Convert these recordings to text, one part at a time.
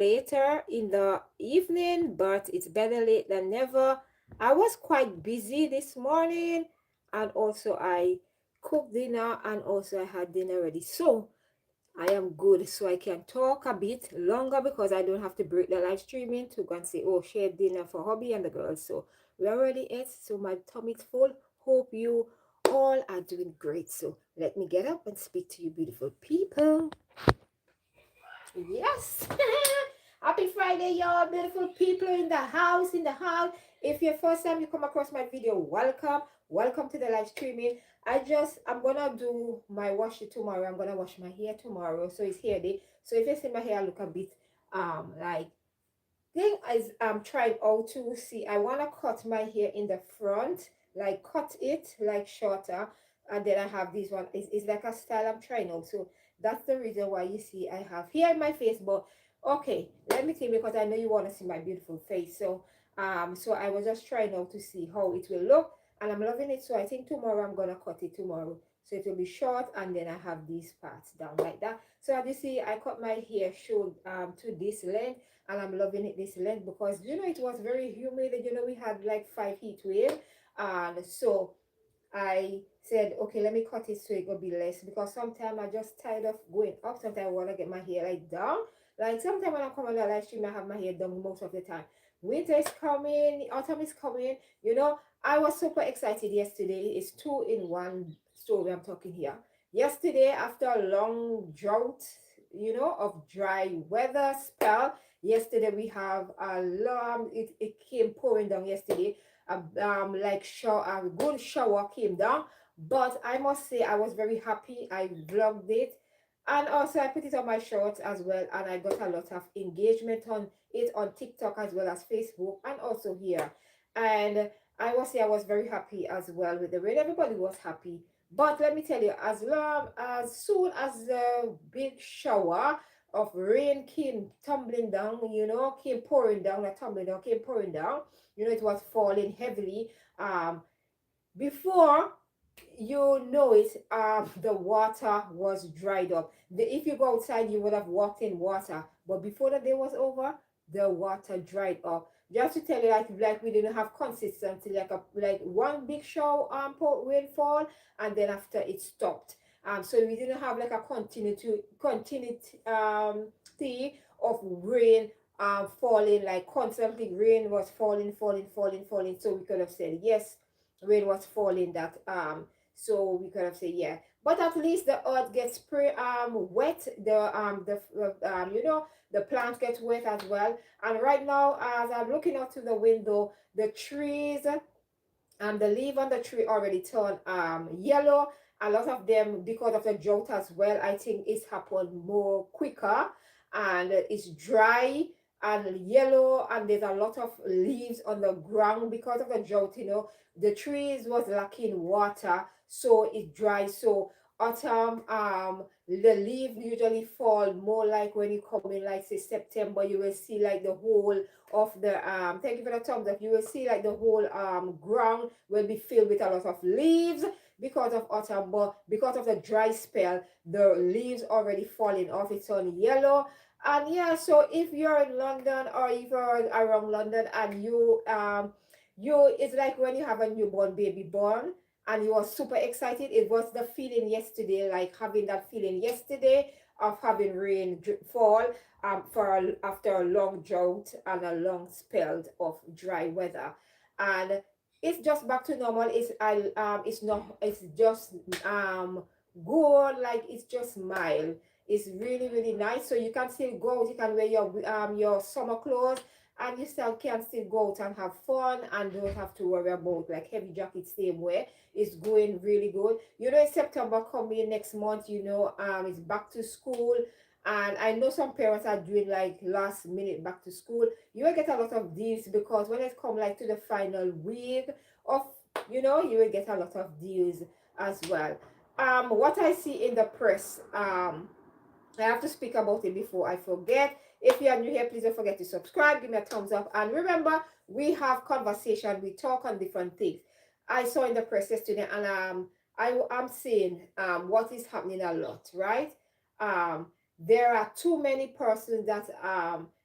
later in the evening, but it's better late than never. I was quite busy this morning, and also I cooked dinner, and also I had dinner ready. So I am good, so I can talk a bit longer because I don't have to break the live streaming to go and say, oh, share dinner for hubby and the girls. So we already ate, so my tummy's full. Hope you all are doing great. So let me get up and speak to you, beautiful people. Yes. Happy Friday, y'all, beautiful people in the house, in the house. If you're first time you come across my video, welcome. Welcome to the live streaming. I'm gonna do my wash it tomorrow. I'm gonna wash my hair tomorrow. So it's hair day. So if you see my hair look a bit like thing is I'm trying out to see I want to cut my hair in the front, like cut it like shorter, and then I have this one. It's like a style I'm trying out. So that's the reason why you see I have hair in my face. But okay, let me see, because I know you want to see my beautiful face. So so I was just trying out to see how it will look, and I'm loving it. So I think tomorrow I'm gonna cut it tomorrow, so it will be short, and then I have these parts down like that. So as you see, I cut my hair short to this length, and I'm loving it this length because it was very humid. We had like 5 heat wave, and so I said, okay, let me cut it so it will be less, because sometimes I just tired of going up. Sometimes I want to get my hair like down. Like sometimes when I come on the live stream, I have my hair down most of the time. Winter is coming, autumn is coming. I was super excited yesterday. It's two in one story I'm talking here. Yesterday, after a long drought, of dry weather spell, yesterday we have a long, it came pouring down yesterday. Like shower, a good shower came down, but I must say I was very happy. I vlogged it, and also I put it on my shorts as well, and I got a lot of engagement on it on TikTok as well as Facebook, and also here. And I must say I was very happy as well with the rain. Everybody was happy, but let me tell you, as soon as the big shower of rain came tumbling down, came pouring down, not tumbling down, came pouring down, it was falling heavily. Before you know it, the water was dried up. If you go outside, you would have walked in water. But before the day was over, the water dried up. Just to tell you, like we didn't have consistency, like one big shower rainfall, and then after it stopped. So we didn't have like a continuity of rain falling, like constantly rain was falling, falling, falling, falling. So we could have said yes, rain was falling that so we could have said yeah, but at least the earth gets wet, the plants get wet as well. And right now, as I'm looking out to the window, the trees, the leaf on the tree already turned yellow. A lot of them, because of the drought as well, I think it's happened more quicker, and it's dry and yellow, and there's a lot of leaves on the ground because of the drought. The trees was lacking water, so it dry. So autumn, the leaf usually fall more like when you come in, like say September. You will see like the whole of the thank you for the thumbs up. You will see like the whole ground will be filled with a lot of leaves because of autumn, but because of the dry spell, the leaves already falling off. It's on yellow. And yeah, so if you're in London, or if you're around London, and you it's like when you have a newborn baby born, and you are super excited. It was the feeling yesterday, like having that feeling yesterday of having rain fall, after a long drought and a long spell of dry weather. And it's just back to normal. It's not, it's just good, like it's just mild. It's really really nice. So you can still go out, you can wear your summer clothes, and you still can still go out and have fun, and don't have to worry about like heavy jackets same way. It's going really good. It's September coming next month. It's back to school, and I know some parents are doing like last minute back to school. You will get a lot of deals, because when it come like to the final week of, you will get a lot of deals as well. What I see in the press, I have to speak about it before I forget. If you are new here, please don't forget to subscribe, give me a thumbs up, and remember, we have conversation, we talk on different things. I saw in the press yesterday, and I'm seeing what is happening a lot, right? There are too many persons that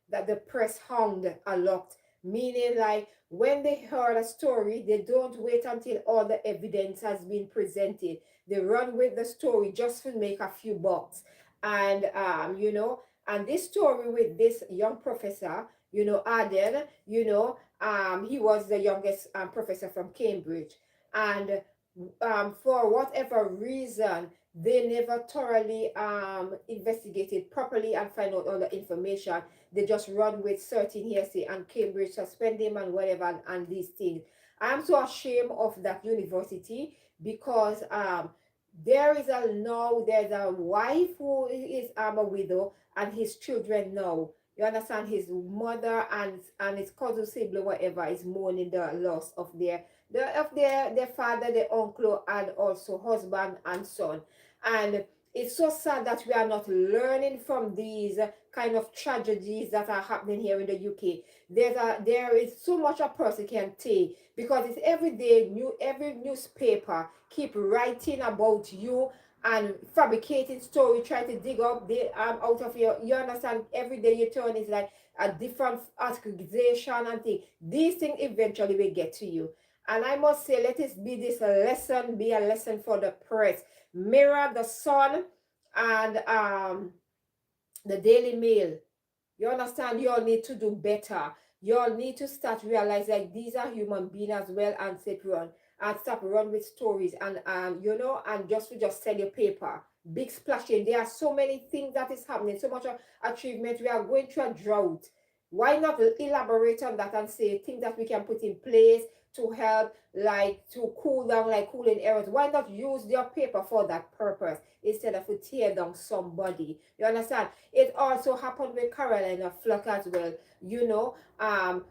that the press hound a lot. Meaning, like when they heard a story, they don't wait until all the evidence has been presented. They run with the story just to make a few bucks. And and this story with this young professor, Aden, he was the youngest professor from Cambridge. And for whatever reason, they never thoroughly investigated properly and find out all the information. They just run with certain hearsay, and Cambridge suspend him and whatever, and these things. I'm so ashamed of that university because there's a wife who is a widow, and his children now. You understand? His mother and his cousin, sibling, whatever, is mourning the loss of their father, their uncle, and also husband and son. And it's so sad that we are not learning from these kind of tragedies that are happening here in the UK. There is so much a person can take, because it's every day every newspaper keep writing about you and fabricating story, trying to dig up the out of you understand, every day you turn is like a different accusation and thing. These things eventually will get to you. And I must say, let it be a lesson for the press. Mirror, the Sun, and the Daily Mail. You understand? You all need to do better. You all need to start realize like these are human beings as well, and stop run with stories, and and just sell your paper. Big splashing. There are so many things that is happening, so much of achievement. We are going through a drought. Why not elaborate on that and say things that we can put in place to help, like to cool down, like cooling areas? Why not use your paper for that purpose instead of to tear down somebody? You understand? It also happened with Carolina Fluck as well.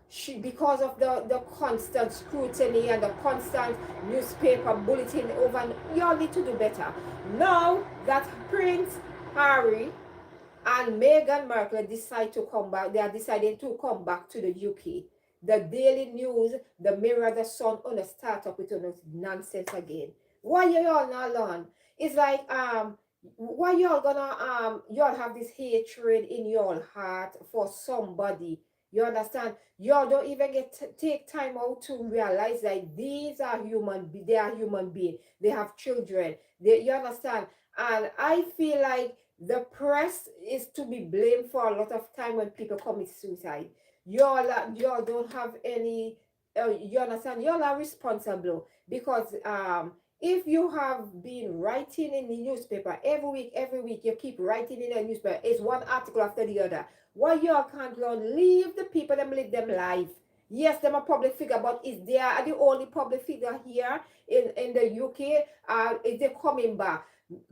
She, because of the constant scrutiny and the constant newspaper bulletin over, y'all need to do better. Now that Prince Harry and Meghan Markle decide to come back, they are deciding to come back to the UK. The Daily News, the Mirror, the Sun, on a start up with nonsense again. Why y'all not learn? It's like why y'all have this hatred in your heart for somebody? You understand? Y'all don't even take time out to realize that these are they are human beings. They have children. You understand? And I feel like the press is to be blamed for a lot of time when people commit suicide. Y'all don't have any. You understand? Y'all are responsible because if you have been writing in the newspaper every week you keep writing in the newspaper, it's one article after the other. Why y'all can't leave the people them live them life? Yes, them a public figure, but is they are the only public figure here in the UK? Is they coming back?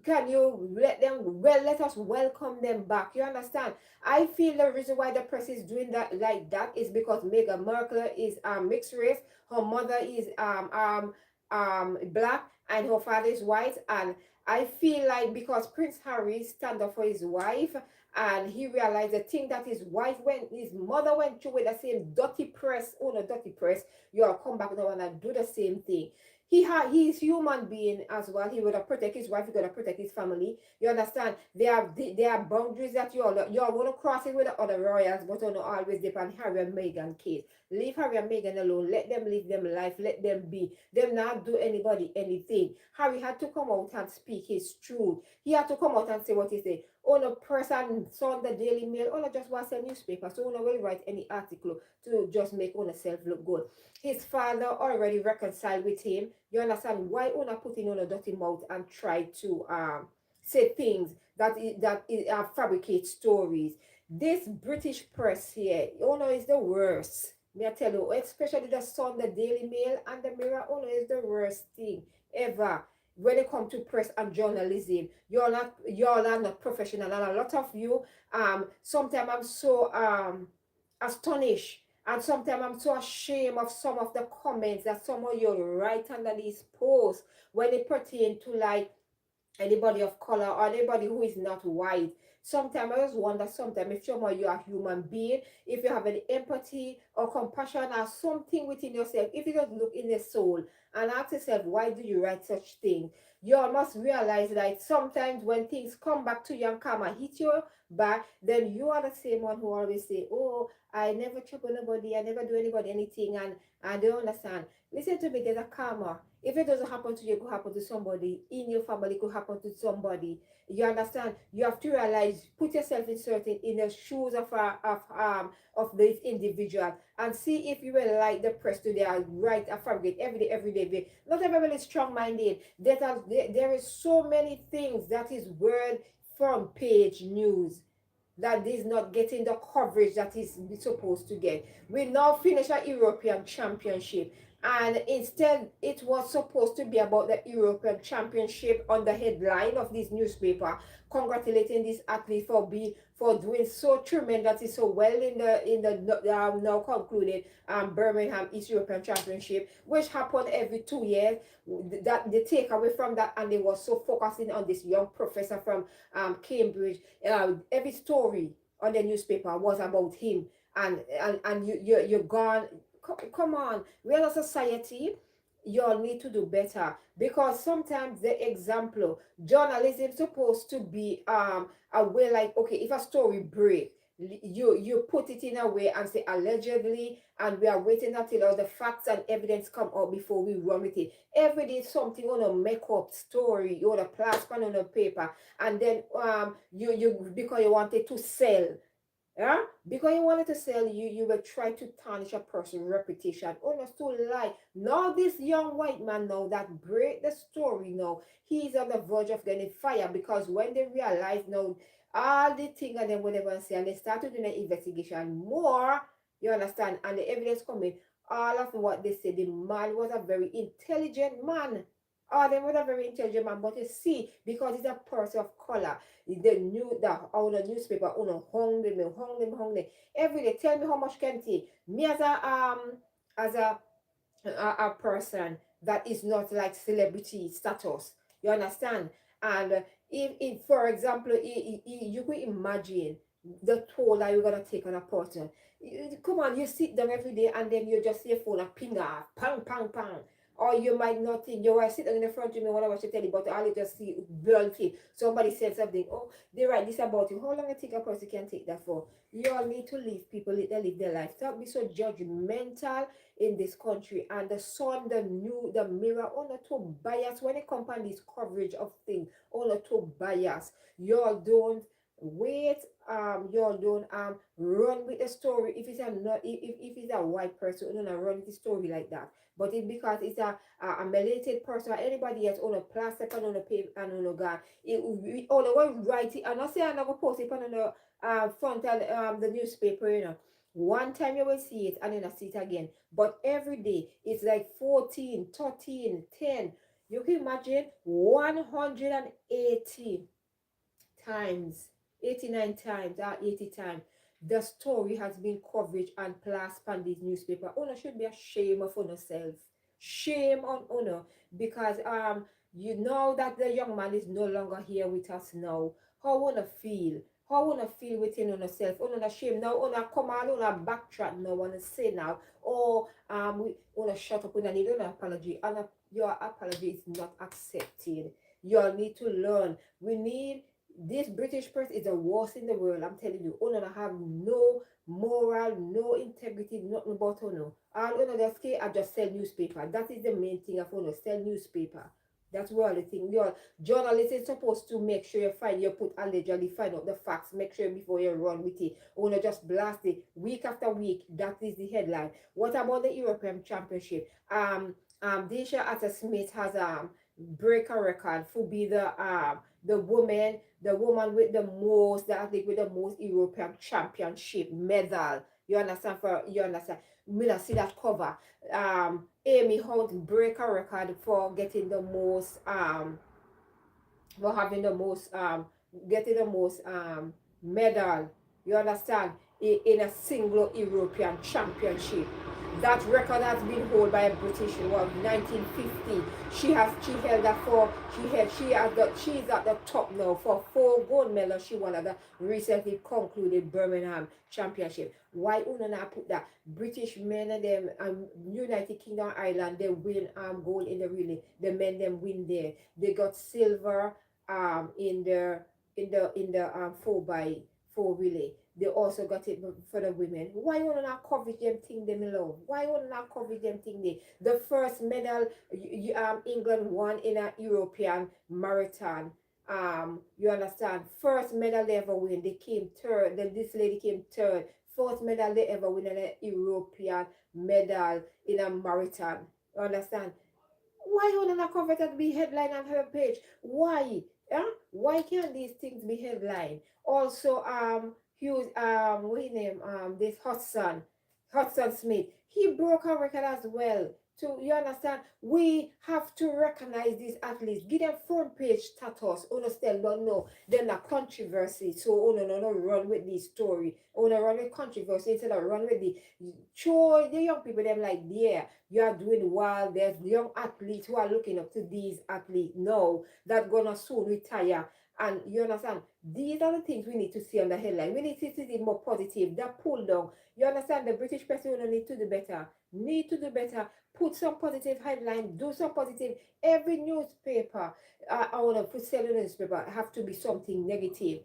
Can you let us welcome them back? You understand? I feel the reason why the press is doing that like that is because Meghan Markle is mixed race. Her mother is black and her father is white. And I feel like because Prince Harry stand up for his wife, and he realized the thing that his wife went, his mother went through with the same dirty press, oh no, dirty press, you all come back now and do the same thing. He's human being as well. He would have protect his wife. He would have protect his family. You understand? There are boundaries that you all want to cross it with the other royals, but don't always depend Harry and Meghan case. Leave Harry and Meghan alone. Let them live them life. Let them be. Them not do anybody anything. Harry had to come out and speak his truth. He had to come out and say what he said. Oh no, person saw the Daily Mail. Oh no, just was a newspaper. So no will write any article to just make on self look good. His father already reconciled with him. You understand why Una putting on a dirty mouth and try to say things that fabricate stories. This British press here, Una is the worst. May I tell you, especially the Sun, the Daily Mail, and the Mirror. Una is the worst thing ever when it comes to press and journalism. Y'all are not professional, and a lot of you sometimes I'm so astonished, and sometimes I'm so ashamed of some of the comments that some of you write under these posts when it pertain to like anybody of color or anybody who is not white. Sometimes I just wonder, sometimes if you are a human being, if you have any empathy or compassion or something within yourself, if you just look in the soul and ask yourself, why do you write such things? You all must realize that sometimes when things come back to you and karma hit you back, then you are the same one who always say, oh, I never trouble nobody, I never do anybody anything, and I don't understand. Listen to me, there's a karma. If it doesn't happen to you, it could happen to somebody in your family, it could happen to somebody. You understand? You have to realize, put yourself in the shoes of this individual, and see if you will like the press today and write a fabricate every day. Not everybody is strong-minded. There is so many things that is word front page news that is not getting the coverage that is supposed to get. We now finish a European Championship, and instead it was supposed to be about the European Championship on the headline of this newspaper, congratulating this athlete for doing so tremendously so well in the now concluded Birmingham East European Championship, which happened every 2 years. That the takeaway from that, and they were so focusing on this young professor from Cambridge. Every story on the newspaper was about him, and you're gone. Come on, we are a society. You all need to do better, because sometimes the example journalism supposed to be a way, like, okay, if a story break, you put it in a way and say allegedly, and we are waiting until all the facts and evidence come out before we run with it. Every day something on a make up story, you want a plastic on a paper, and then you because you wanted to sell. Yeah, because you wanted to sell, you will try to tarnish a person's reputation. Oh no, so lie. Now this young white man now that break the story now, he's on the verge of getting fired, because when they realize now all the thing and then whatever and say, and they started doing an investigation more, you understand, and the evidence coming, all of what they said, the man was a very intelligent man. Oh, they was a very intelligent man, but you see, because he's a person of color, the new the on the newspaper, hung them every day. Tell me how much can take me as a person that is not like celebrity status. You understand? And if for example, you could imagine the toll that you're gonna take on a person. Come on, you sit down every day and then you just see your phone a ping off, pang, pang, pang. Or you might not think you are sitting in the front of me when I watch the telly, but all you just see bluntly. Somebody said something. Oh, they write this about you. How long you think a person can take that for? You all need to leave people, let them live their life. Don't be so judgmental in this country. And the sun, the mirror, all the two bias when it comes on this coverage of things, all the two bias. Y'all don't wait, y'all don't run with the story. If it's a not if it's a white person, you don't run with the story like that. But it because it's a melanated person or anybody else on a plastic and on a paper and on a gun, it we all the one write it, and I say I'm not gonna post it on the front of the newspaper, you know. One time you will see it and then I see it again. But every day it's like 14, 13, 10. You can imagine 180 times, 89 times, or 80 times. The story has been coverage and plastered on this newspaper. Owner should be ashamed of yourself. Shame on owner, because you know that the young man is no longer here with us now. How wanna feel? How wanna feel within on yourself? Owner shame now. Owner come on, owner backtrack now. Wanna say now? Or we wanna shut up. Owner need an apology, and your apology is not accepted. You all need to learn. We need this British press is the worst in the world. I'm telling you. Uno have no moral, no integrity, nothing about Uno. All Uno just care I just sell newspaper. That is the main thing of Uno, sell newspaper. That's what the thing. Your journalist is supposed to make sure you put allegedly find out the facts. Make sure before you run with it. Uno just blast it week after week. That is the headline. What about the European Championship? Disha Atta Smith has break a record for be the woman with the most, the athlete with the most European Championship medal. You understand? You understand? Me not see that cover. Amy Hunt break a record for getting the most for having the most getting the most medal. You understand? In a single European Championship. That record has been held by a British well 1950. She held that for she is at the top now for 4 gold medals she won at the recently concluded Birmingham Championship. Why Una not put that British men and them United Kingdom Ireland they win gold in the relay. The men them win there. They got silver in the 4x4 relay. They also got it for the women. Why you not cover them thing them alone? Why you not cover them thing they? The first medal England won in a European marathon. You understand? First medal they ever win. They came third. Then this lady came third. First medal they ever win in a European medal in a marathon. You understand? Why you not cover that be headline on her page? Why? Yeah? Why can't these things be headline? Also, Hughes, what his name? This Hudson Smith. He broke a record as well. So you understand? We have to recognize these athletes, give them front page status. Understand? But no, they're not controversy. So oh no, run with this story. Oh no, run with controversy instead of run with the show the young people. Them like yeah, you are doing well. There's young athletes who are looking up to these athletes now that gonna soon retire. And you understand? These are the things we need to see on the headline. We need to see it more positive. That pull down. You understand? The British press will need to do better. Need to do better. Put some positive headline. Do some positive. Every newspaper, I want to put sell a newspaper have to be something negative.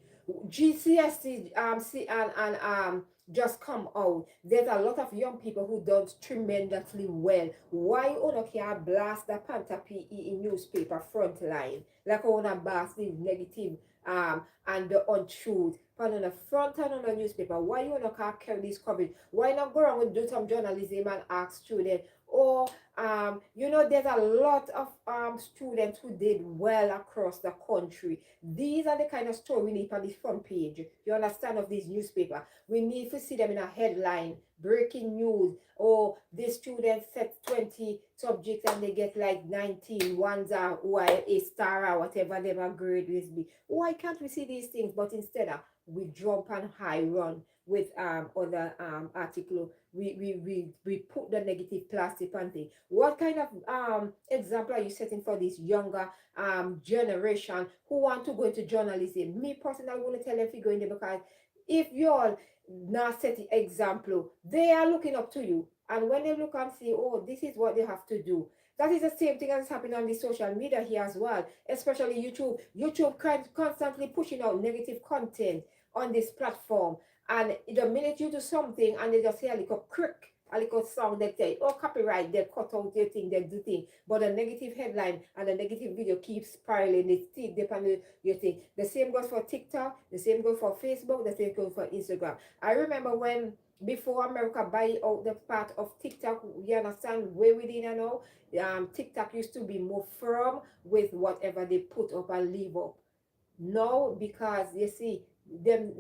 GCSE and just come out. There's a lot of young people who done tremendously well. Why you can blast the Panther PE in newspaper front line? Like I wanna blast the negative and the untruth on the front and on the newspaper. Why you not carry this coverage? Why not go around and do some journalism and ask students? Or there's a lot of students who did well across the country. These are the kind of story we need on the front page. You understand of this newspaper. We need to see them in a headline, breaking news, or the students set 20 subjects and they get like 19 ones are while a star or whatever their grade will be. Why can't we see these things? But instead we jump and high run with other article. We put the negative plastic on thing. What kind of example are you setting for this younger generation who want to go into journalism? Me personally want to tell them if you go in there because if you're not setting example, they are looking up to you. And when they look and see, oh, this is what they have to do. That is the same thing as happening on the social media here as well, especially YouTube. YouTube constantly pushing out negative content on this platform. And the minute you do something and they just hear a little crick, a little sound, they say, oh, copyright, they cut out their thing, they do thing. But the negative headline and the negative video keeps spiraling, they still depend on your thing. The same goes for TikTok, the same goes for Facebook, the same goes for Instagram. I remember when before America buy out the part of TikTok, you understand where we didn't know. TikTok used to be more firm with whatever they put up and leave up. No, because you see, them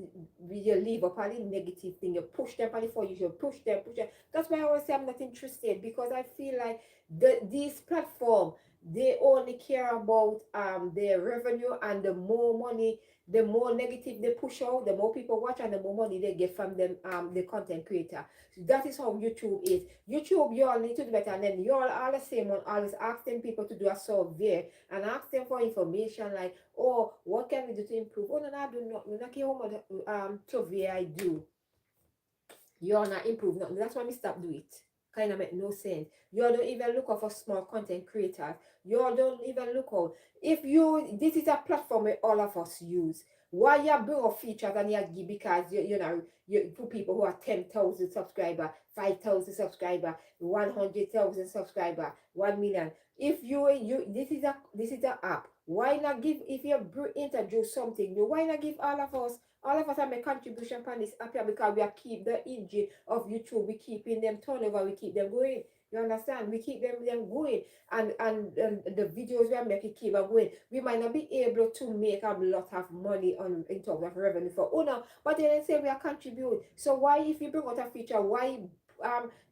you leave up on the negative thing, you push them on the for you push them. That's why I always say I'm not interested because I feel like this platform they only care about their revenue and the more money, the more negative they push out, the more people watch and the more money they get from them the content creator. So that is how YouTube is. YouTube you all need to do better and then you all are the same one always asking people to do a survey and ask them for information like oh, what can we do to improve? Oh, no, no, I do not. We not care how much survey I do. You're not improve nothing. That's why we stop do it. Kind of make no sense. You all don't even look out for small content creators. You all don't even look out. If you, this is a platform where all of us use. Why you bring up features and you give because you for people who are 10,000 subscriber, 5,000 subscriber, 100,000 subscriber, 1 million. If you this is a app. Why not give if you introduce something new? Why not give all of us have a contribution on this app here because we are keep the engine of YouTube. We keeping them turnover. We keep them going. You understand? We keep them going, and the videos we are making keep on going. We might not be able to make a lot of money on in terms of revenue for owner, but then they say we are contribute. So why if you bring out a feature, why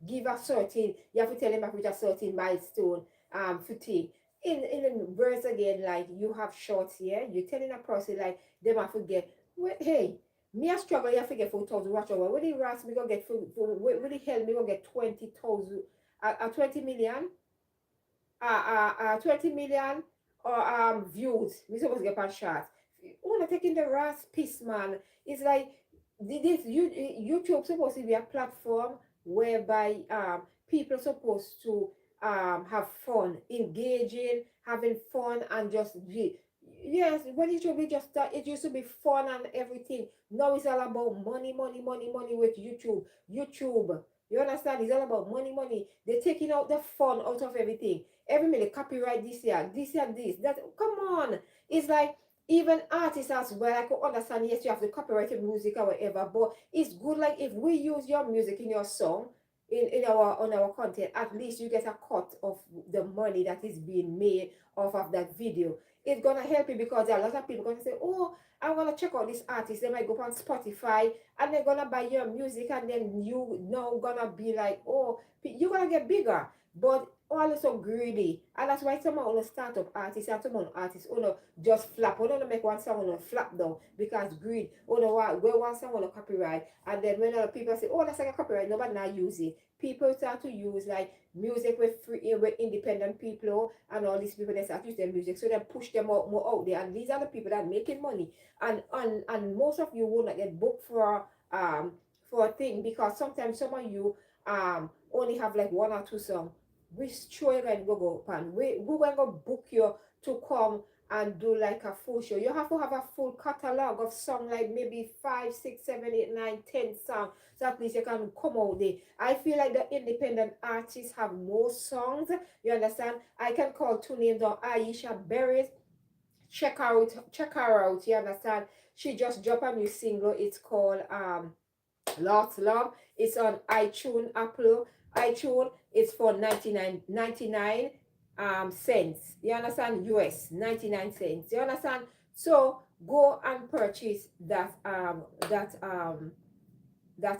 give a certain? You have to tell them about a certain milestone for take. In words again, like you have shorts here, you're telling a person like they might forget. Well, hey, Me a struggle here to get 4,000 watch hour. What the rest me go get what the hell me go get 20,000 20 million 20 million or views. Me supposed to get per shot. Wanna taking the rest piece, man. It's like YouTube supposed to be a platform whereby people supposed to have fun, engaging, having fun, and just be. Yes, when it should be just that, it used to be fun and everything. Now it's all about money, money, money, money with YouTube. YouTube, you understand? It's all about money, money. They're taking out the fun out of everything. Every minute, copyright this year, this, that. Come on. It's like even artists as well. I could understand, yes, you have the copyrighted music or whatever, but it's good like if we use your music in your song, in our on our content, at least you get a cut of the money that is being made off of that video. It's gonna help you because there are a lot of people gonna say, oh, I wanna check out this artist. They might go on Spotify and they're gonna buy your music, and then you now gonna be like, oh, you're gonna get bigger. But all so greedy, and that's why some of the startup artists and some of the artists just flap. We don't make one song flap down because greed. We want song copyright, and then when other people say, oh, that's like a copyright, nobody now use it. People start to use like music with free with independent people and all these people that start to use their music, so they push them out more out there, and these are the people that are making money. And most of you will not get booked for a thing because sometimes some of you only have like one or two songs. Which show you going to go pan? We going to book you to come and do like a full show. You have to have a full catalog of song, like maybe 5, 6, 7, 8, 9, 10 songs, so at least you can come out there. I feel like the independent artists have more songs. You understand? I can call two names on Aisha Berry. Check her out. You understand? She just dropped a new single. It's called Lots Love. It's on iTunes, Apple, iTunes. It's for 99 cents. You understand? US 99 cents. You understand? So go and purchase that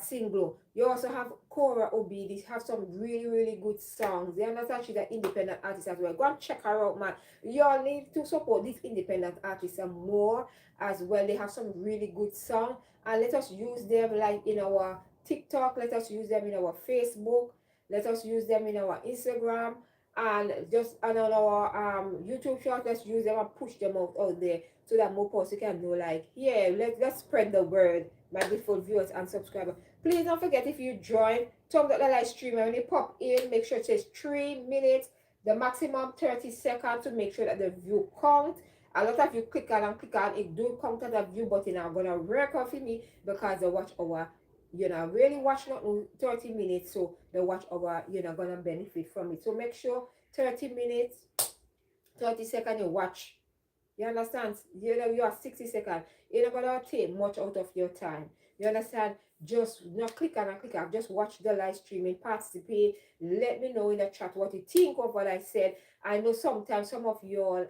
single. You also have Cora Obi. They have some really, really good songs. They understand she's an independent artist as well. Go and check her out, man. You all need to support these independent artists and more as well. They have some really good songs. And let us use them like in our TikTok. Let us use them in our Facebook. Let us use them in our Instagram. And just and on our YouTube short, let's use them and push them out there so that more people can know, like, yeah, let's spread the word, my beautiful viewers and subscribers. Please don't forget, if you join, turn the live stream, and when you pop in, make sure it says 3 minutes, the maximum 30 seconds, to make sure that the view count. A lot of you click on and click on, it do count as a view, but I'm gonna work off me because the watch hour, really watch not 30 minutes, so the watch hour, gonna benefit from it. So make sure 30 minutes, 30 seconds you watch. You understand? You are 60 seconds. You're not gonna take much out of your time. You understand? Just not click on and click on. Just watch the live streaming, participate. Let me know in the chat what you think of what I said. I know sometimes some of you all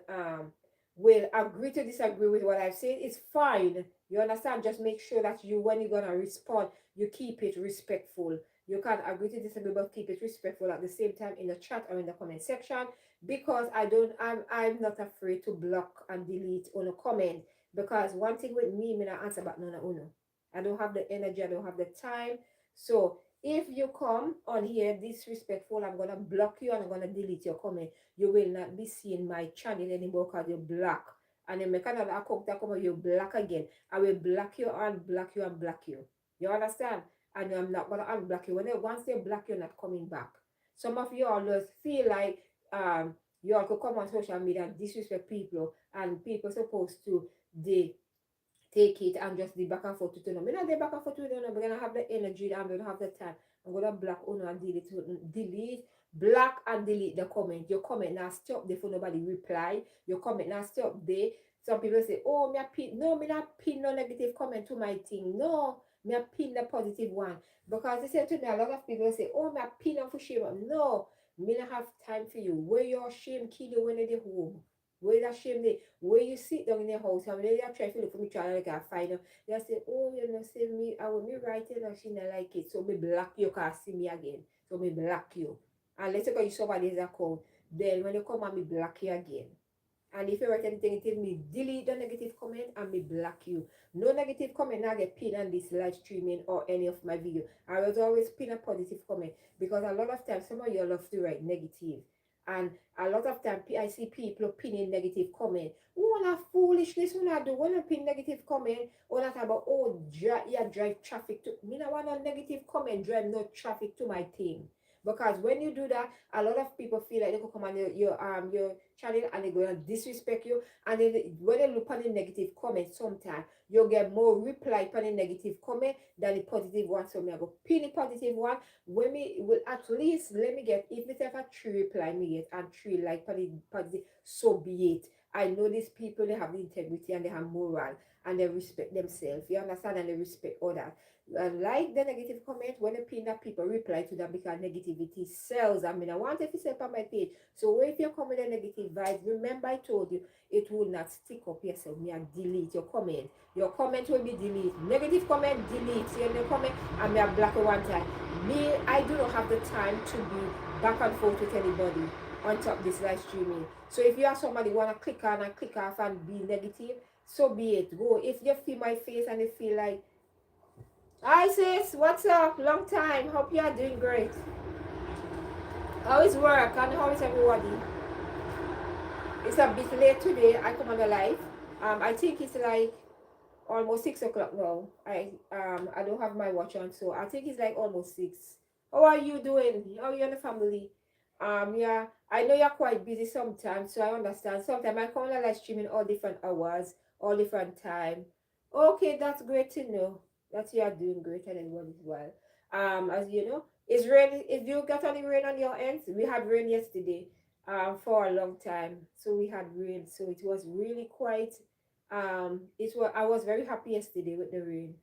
will agree to disagree with what I've said. It's fine. You understand? Just make sure that when you're gonna respond, you keep it respectful. You can agree to disagree, but keep it respectful at the same time in the chat or in the comment section, because I'm not afraid to block and delete on a comment, because one thing with me not answer back no uno. I don't have the energy, I don't have the time. So if you come on here disrespectful, I'm gonna block you and I'm gonna delete your comment. You will not be seeing my channel anymore because you're black. And then make another account that come on, you black again. I will block you and block you and block you. You understand? And I'm not gonna unblock you. Once they block, you're not coming back. Some of you all just feel like you all could come on social media and disrespect people, and people supposed to they take it and just the back and forth to them. I'm not the back and forth to them. I'm gonna have the energy, I'm gonna have the time. I'm gonna block owner and block and delete the comment. Your comment now stop there for nobody reply. Your comment now stop there. Some people say, oh, me not pin no negative comment to my thing. No, me a pin the positive one. Because they say to me, a lot of people say, oh, me a pin on for shame. No, me not have time for you. Where your shame kill you when you're home? Where that shame they, where you sit down in the house and when they try to look for me, try like I find them, they say, oh, say me, I will me write it and she not like it. So me block you, can't see me again. So me block you. And let's say you somebody's account. Then when you come and me block you again. And if you write anything negative, me delete the negative comment and me block you. No negative comment now get pinned on this live streaming or any of my video. I was always pin a positive comment because a lot of times some of you love to write negative. And a lot of time I see people pinning negative comment. Wanna foolishness wanna do, wanna pin negative comment, wanna talk about yeah, drive traffic to me. I want a negative comment drive no traffic to my team. Because when you do that, a lot of people feel like they could come on your channel and they're gonna disrespect you. And then when they look on the negative comment, sometimes you'll get more reply on the negative comment than the positive one. So me I go pin the positive one. When me will at least let me get, if it's ever three reply me get and three like positive, so be it. I know these people, they have the integrity and they have moral and they respect themselves. You understand? And they respect others. And like the negative comment, when they pin that, people reply to them because negativity sells. I mean, I want if you say on my page. So if you come with a negative vibes, remember I told you it will not stick up yourself. Me and delete your comment. Your comment will be deleted. Negative comment, delete. See your comment and me a block one time. Me, I do not have the time to be back and forth with anybody on top this live streaming. So if you have somebody wanna click on and click off and be negative, so be it. Go. If you feel my face and you feel like, hi sis, what's up? Long time. Hope you are doing great. How is work and how is everybody? It's a bit late today. I come on the live. I think it's like almost 6 o'clock now. I don't have my watch on, so I think it's like almost 6. How are you doing? How are you and the family? Yeah, I know you're quite busy sometimes, so I understand. Sometimes I come on the live streaming all different hours, all different time. Okay, that's great to know that you are doing great and everyone as well. As you know, it's rain. If you got any rain on your ends, we had rain yesterday, for a long time. So we had rain, so it was really quite it was, I was very happy yesterday with the rain.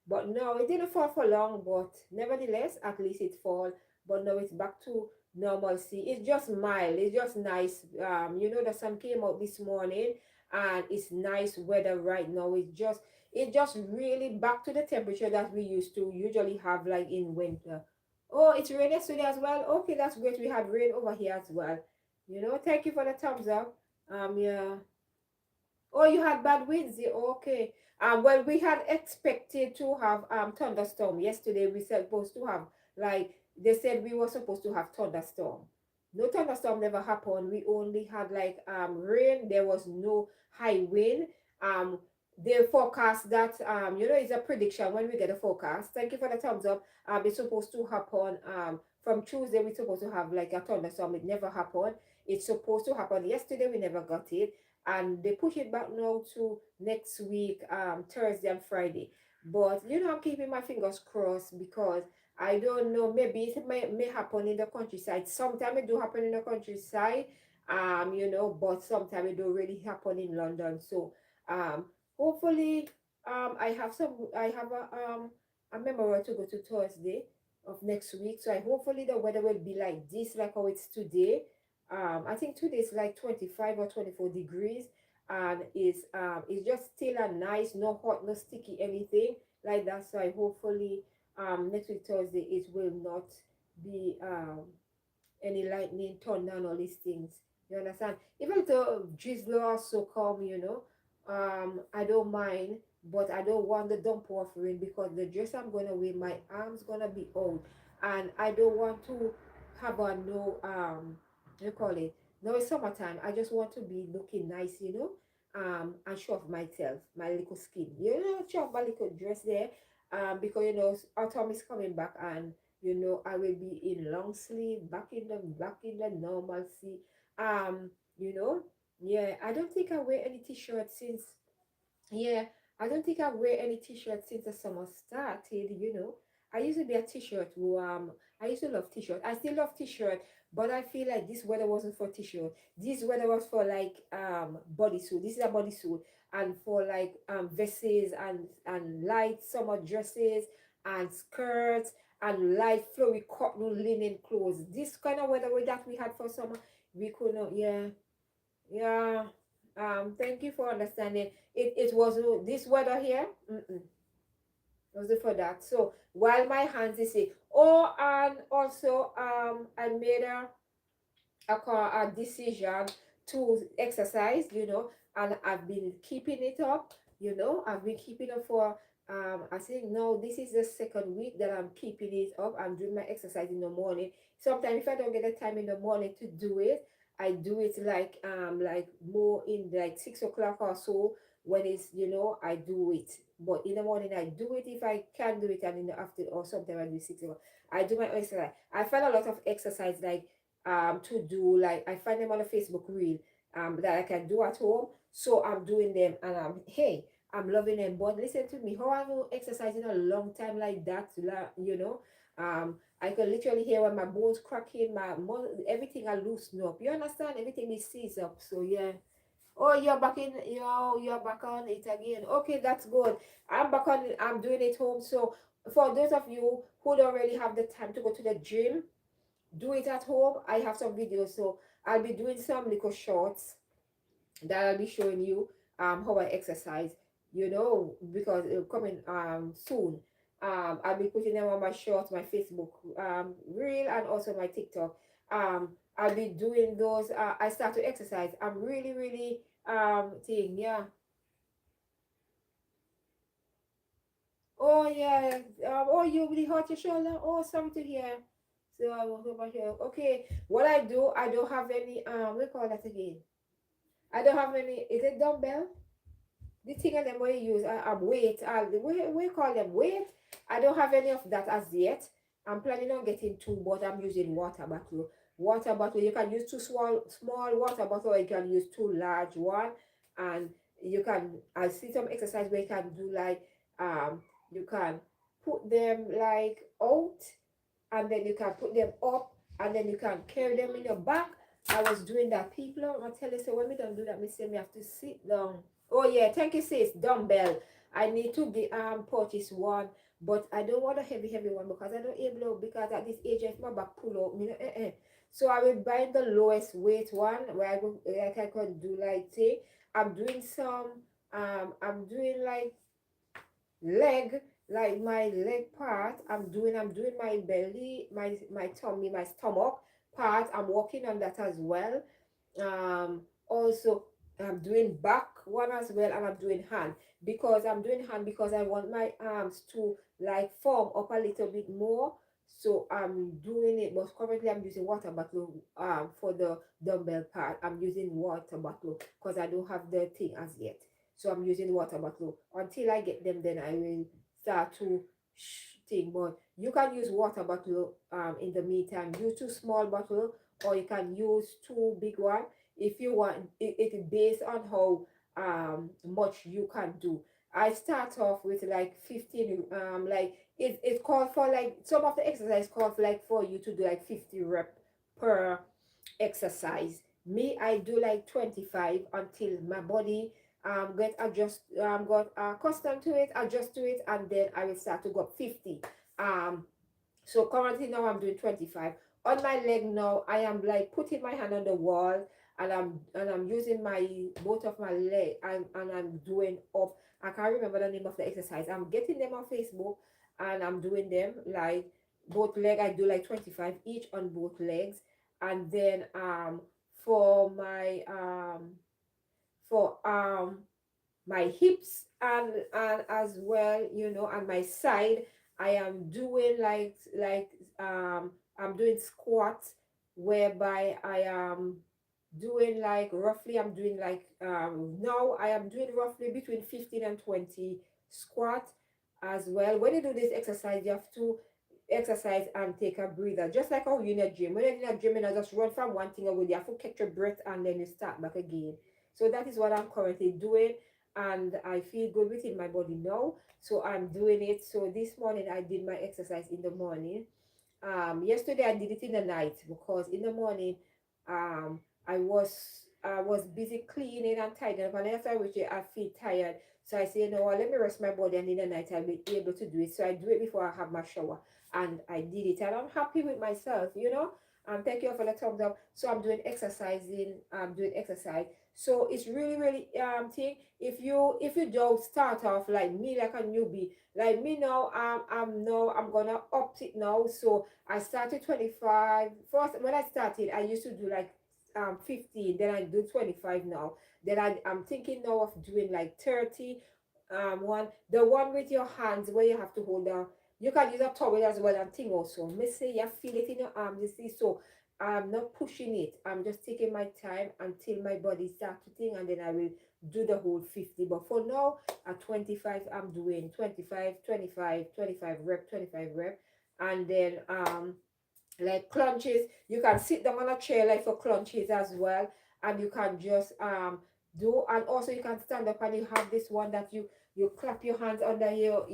But no, it didn't fall for long, but nevertheless, at least it fall. But now it's back to normalcy. It's just mild, it's just nice. The sun came out this morning and it's nice weather right now. It's just really back to the temperature that we used to usually have like in winter. Oh, it's rain yesterday as well. Okay, that's great. We had rain over here as well. Thank you for the thumbs up. Yeah. Oh, you had bad winds. Yeah, okay. Well, we had expected to have thunderstorm yesterday. We said supposed to have, like they said we were supposed to have thunderstorm. No thunderstorm never happened. We only had like rain. There was no high wind. Um, they forecast that it's a prediction when we get a forecast. Thank you for the thumbs up. It's supposed to happen from Tuesday. We're supposed to have like a thunderstorm. It never happened. It's supposed to happen yesterday. We never got it, and they push it back now to next week, Thursday and Friday. But I'm keeping my fingers crossed because I don't know, maybe it may happen in the countryside. Sometimes it do happen in the countryside, but sometimes it don't really happen in London. So hopefully I have a memorial to go to Thursday of next week. So I hopefully the weather will be like this, like how it's today. I think today is like 25 or 24 degrees, and it's just still a nice, no hot, no sticky, anything like that. So I hopefully next week Thursday it will not be any lightning, thunder, and all these things. You understand? Even though drizzle also come, I don't mind, but I don't want the dump of rain because the dress I'm gonna wear, my arms gonna be out, and I don't want to have a no you call it. Now it's summertime. I just want to be looking nice, and show off myself, my little skin. Show off my little dress there, because autumn is coming back, and I will be in long sleeve, back in the normalcy. Um, you know, yeah. I don't think I wear any t-shirt since yeah, I don't think I wear any t-shirt since the summer started. I used to be a t-shirt who I used to love t-shirt. I still love t-shirt, but I feel like this weather wasn't for t-shirt. This weather was for like bodysuit. This is a bodysuit, and for like vests and light summer dresses and skirts and light flowy cotton linen clothes. This kind of weather that we had for summer, we could not. Yeah, yeah. Thank you for understanding. It was this weather here. Was it for that? So while my hands is sick. Oh, and also I made a decision to exercise, and I've been keeping it up, I've been keeping it for I think now this is the second week that I'm keeping it up. I'm doing my exercise in the morning. Sometimes if I don't get the time in the morning to do it, I do it like more in like 6 o'clock or so, when it's, I do it. But in the morning I do it if I can do it, and in the afternoon or sometimes I do 6 o'clock. I do my exercise. I find a lot of exercise like to do, like I find them on a Facebook reel that I can do at home. So I'm doing them, and hey, I'm loving them. But listen to me, how I will exercise in a long time like that, I can literally hear when my bones cracking, everything I loosen up. You understand? Everything is seized up. So yeah. Oh, you're back on it again. Okay, that's good. I'm back on it. I'm doing it home. So for those of you who don't really have the time to go to the gym, do it at home. I have some videos, so I'll be doing some little shorts that I'll be showing you how I exercise, because it'll coming soon. I'll be putting them on my shorts, my Facebook reel, and also my TikTok. I'll be doing those. I start to exercise. I'm really, really thing, yeah. Oh yeah. Oh, you really hurt your shoulder. Oh, sorry to hear. So I will go back here. Okay. What I do, I don't have any we call that again. I don't have any. Is it dumbbell? The thing of them we use weight, we call them weight. I don't have any of that as yet. I'm planning on getting two, but I'm using water bottle. Water bottle, you can use two small water bottle, or you can use two large one. And you can, I see some exercise where you can do like you can put them like out, and then you can put them up, and then you can carry them in your back. I was doing that. People, I'm gonna tell you, so when we don't do that, we say me have to sit down. Oh yeah, thank you, sis. Dumbbell. I need to be purchase one, but I don't want a heavy one because I don't able, because at this age if my back pull out, So I will buy the lowest weight one where I go, like I can do like say I'm doing some I'm doing like leg, like my leg part. I'm doing my belly, my tummy, my stomach part. I'm working on that as well. Also I'm doing back one as well, and I'm doing hand, because I want my arms to like form up a little bit more. So I'm doing it, but currently I'm using water bottle for the dumbbell part. I'm using water bottle because I don't have the thing as yet. So I'm using water bottle until I get them. Then I will start to thing. But you can use water bottle in the meantime. Use two small bottle, or you can use two big one if you want. It is based on how much you can do. I start off with like 15 like it called for, like some of the exercise called for like for you to do like 50 rep per exercise. Me, I do like 25 until my body got accustomed to it, adjust to it, and then I will start to go up 50. um so currently now I'm doing 25. On my leg now, I am like putting my hand on the wall, and I'm using my both of my leg, and I'm doing up. I can't remember the name of the exercise. I'm getting them on Facebook, and I'm doing them like both leg. I do like 25 each on both legs. And then for my for my hips, and as well, and my side, I am doing I'm doing squats, whereby I am doing like roughly, I'm doing like now I am doing roughly between 15 and 20 squat as well. When you do this exercise, you have to exercise and take a breather, just like how you in a gym. When you're in a gym, just run from one thing away, you have to catch your breath, and then you start back again. So that is what I'm currently doing, and I feel good within my body now. So I'm doing it. So this morning I did my exercise in the morning. Yesterday I did it in the night, because in the morning um I was busy cleaning and tidying up, and after which I feel tired. So I say, you know what, let me rest my body, and in the night I'll be able to do it. So I do it before I have my shower, and I did it, and I'm happy with myself, thank you for the thumbs up. So I'm doing exercising, I'm doing exercise. So it's really, really thing. If you don't start off like me, like a newbie, like me now, I'm gonna opt it now. So I started 25. First, when I started, I used to do like 15, then I do 25 now. Then I'm thinking now of doing like 30. One, the one with your hands where you have to hold down. You can use a towel as well and thing also. Me say you feel it in your arms, you see. So I'm not pushing it. I'm just taking my time until my body starts to think, and then I will do the whole 50. But for now, at 25, I'm doing 25, 25, 25 rep, 25 rep. And then like crunches, you can sit down on a chair like for crunches as well, and you can just do, and also you can stand up, and you have this one that you clap your hands under your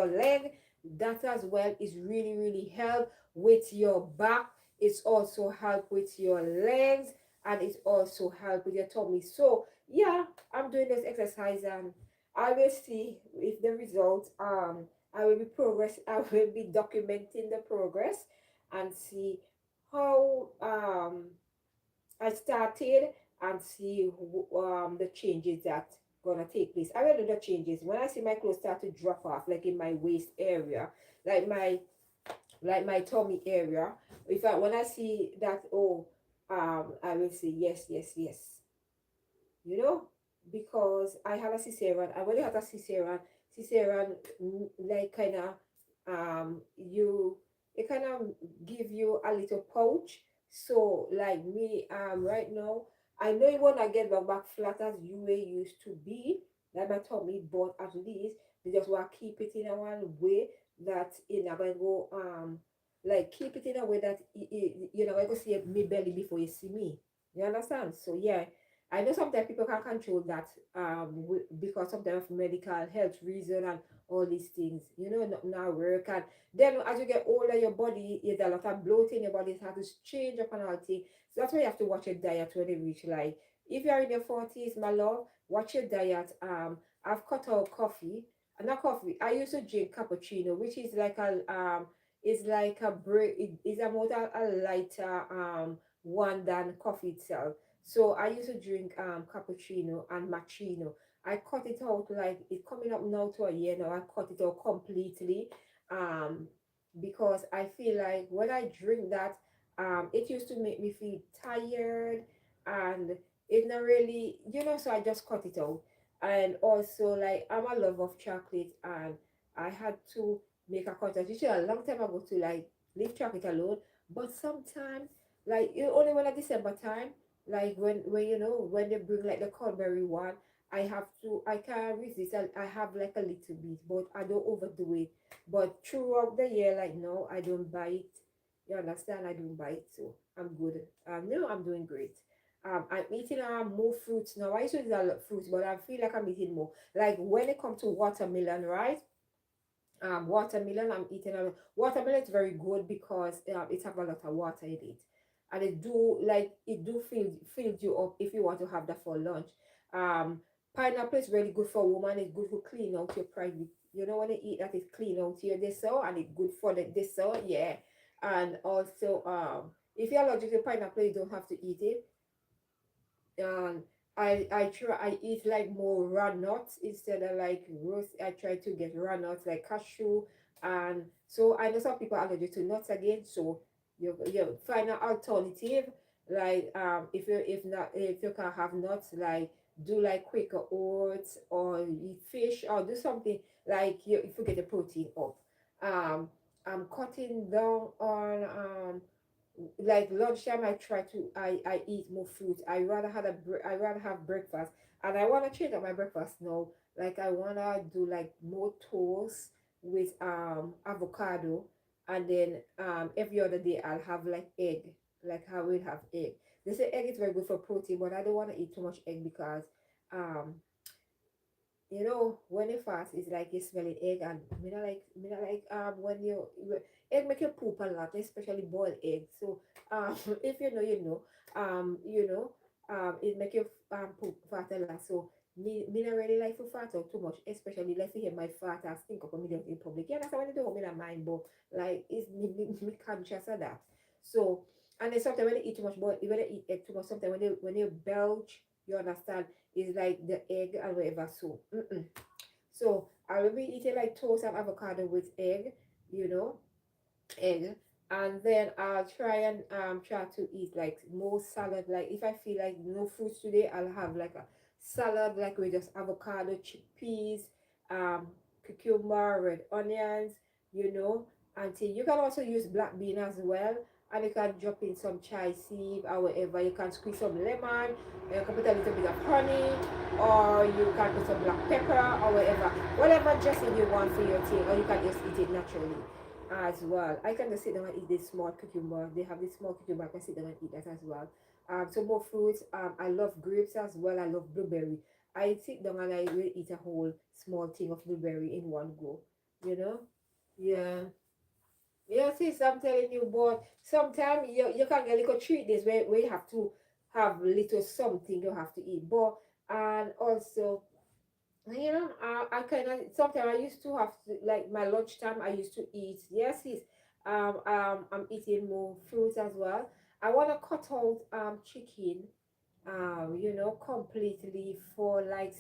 leg. That as well is really really help with your back. It's also help with your legs, and it's also help with your tummy. So yeah, I'm doing this exercise, and I will see if the result I will be progress. I will be documenting the progress and see how I started, and see the changes that gonna take place. I will do the changes when I see my clothes start to drop off, like in my waist area, like my tummy area. If I when I see that, oh, I will say yes, yes, yes, you know, because I had a cesarean. I already had a cesarean. Cesarean, like kind of, you, it kind of give you a little pouch. So like me, right now, I know it won't get back flat as you were used to be, like my tummy, but at least they just want to keep it in a one way that it not gonna go, like keep it in a way that you know, I go see me belly before you see me. You understand? So yeah, I know sometimes people can control that because sometimes of medical health reason and all these things, you know, now work. And then as you get older, your body is a lot of bloat in your body, it has to change up and all things. So that's why you have to watch your diet when you reach, like, if you're in your 40s, my love, watch your diet. I've cut out coffee. Not coffee. I used to drink cappuccino, which is like a is like a break. It is a more a lighter one than coffee itself. So I used to drink cappuccino and macchiato. I cut it out, like it's coming up now to a year now. I cut it out completely, um, because I feel like when I drink that, it used to make me feel tired, and it not really, you know. So I just cut it out. And also, like, I'm a lover of chocolate, and I had to make a conscious decision a long time ago to like leave chocolate alone. But sometimes, like, only when at December time, like when you know, when they bring like the Cadbury one, I can't resist. I have like a little bit, but I don't overdo it. But throughout the year, like, no, I don't buy it. You understand? I don't buy it, so I'm good. No, I'm doing great. I'm eating more fruits now. I used to eat a lot of fruits, but I feel like I'm eating more. Like when it comes to watermelon, right? Watermelon, I'm eating a watermelon is very good because it have a lot of water in it, and it do fill you up if you want to have that for lunch. um Pineapple is really good for woman. It's good to clean out your private, you know, when you eat that, it clean out your this, so, and it's good for the this, so yeah. And also, if you're allergic to pineapple, you don't have to eat it. um I eat like more raw nuts instead of like roast. I try to get raw nuts like cashew, and so I know some people are allergic to nuts again. So you find an alternative, like if you if not if you can have nuts, like do like Quaker oats or eat fish or do something like you if you get the protein up. um I'm cutting down on like lunchtime. I eat more fruit. I rather have breakfast, and I want to change up my breakfast now. Like I want to do like more toast with avocado, and then every other day I'll have like egg. Like I will have egg. They say egg is very good for protein, but I don't want to eat too much egg because um you know, when you fast, it's like you smelling egg, and me not like when egg make you poop a lot, especially boiled egg. So if you know, you know, you know, it make you poop fat a lot. So me not really like to fat out too much, especially like to hear my fat and think up a million in public. Yeah, that's when you don't me not mind, but like it's me conscious of that. So, and then sometimes when you eat too much, but when you eat egg too much, sometimes when you belch, you understand, is like the egg and whatever. So so I will be eating like toast and avocado with egg, you know, egg. And then I'll try to eat like more salad. Like if I feel like no fruits today, I'll have like a salad like with just avocado, chickpeas, um, cucumber, red onions, you know. And see, you can also use black bean as well. And you can drop in some chai seed or whatever. You can squeeze some lemon. You can put a little bit of honey, or you can put some black pepper or whatever. Whatever dressing you want for your tea, or you can just eat it naturally as well. I can just sit down and eat this small cucumber. They have this small cucumber. I can sit down and eat that as well. So more fruits. I love grapes as well. I love blueberry. I sit down and I will eat a whole small thing of blueberry in one go. You know? Yeah. Yeah, sis, I'm telling you, but sometimes you can get little treat this where you have to have little something you have to eat. But and also I kind of sometimes I used to have to like my lunchtime. I used to eat. Yes, yes. I'm eating more fruits as well. I want to cut out chicken completely for like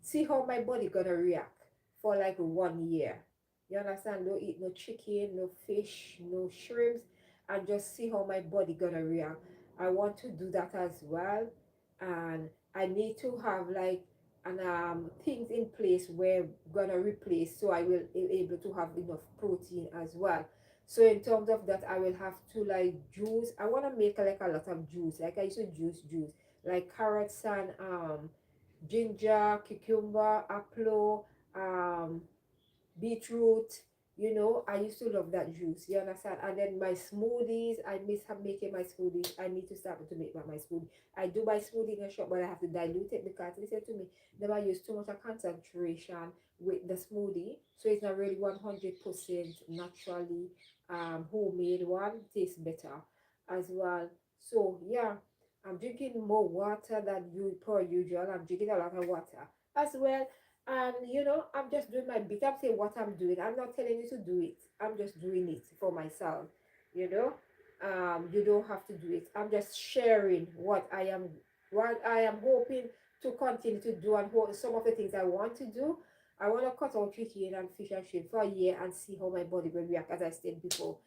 see how my body gonna react for like 1 year. You understand? No eat no chicken, no fish, no shrimps, and just see how my body gonna react. I want to do that as well, and I need to have like and things in place where gonna replace so I will be able to have enough protein as well. So in terms of that, I will have to like juice. I want to make like a lot of juice. Like I used to juice like carrots and ginger, cucumber, apple, beetroot. I used to love that juice. You understand? And then my smoothies, I miss making my smoothies. I need to start to make my smoothie. I do my smoothie in a shop, but I have to dilute it because listen to me, never use too much of concentration with the smoothie, so it's not really 100% naturally homemade one. Tastes better as well. So yeah, I'm drinking more water than you per usual. I'm drinking a lot of water as well, and I'm just doing my bit. I'm saying what I'm doing. I'm not telling you to do it. I'm just doing it for myself. You know, you don't have to do it. I'm just sharing what I am hoping to continue to do and some of the things I want to do. I want to cut out chicken and fish and shrimp for a year and see how my body will react. As I said before,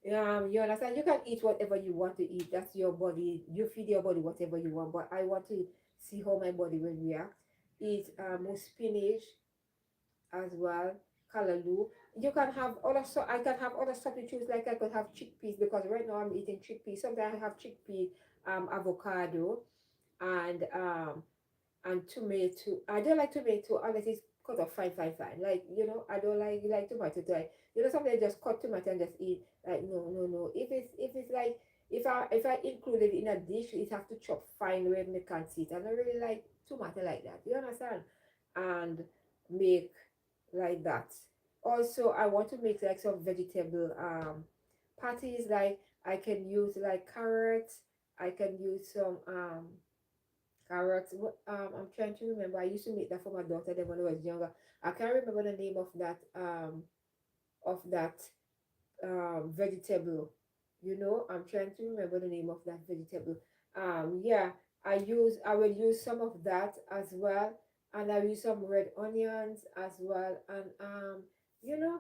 you understand? You can eat whatever you want to eat. That's your body. You feed your body whatever you want. But I want to see how my body will react. Eat more spinach as well, callaloo. You can have other so I can have other substitutes like I could have chickpeas because right now I'm eating chickpeas. Sometimes I have chickpea, avocado, and tomato. I don't like tomato unless it's cut off fine, fine, fine. Like I don't like tomato. Like sometimes just cut tomato and just eat. Like no, no, no. If it's like if I include it in a dish, it have to chop fine where they can see it. I don't really like tomato like that. You understand? And make like that. Also, I want to make like some vegetable patties. Like I can use like carrots. I can use some carrots. I'm trying to remember. I used to make that for my daughter then when I was younger. I can't remember the name of that vegetable. I'm trying to remember the name of that vegetable. Yeah, I will use some of that as well, and I will use some red onions as well, and you know,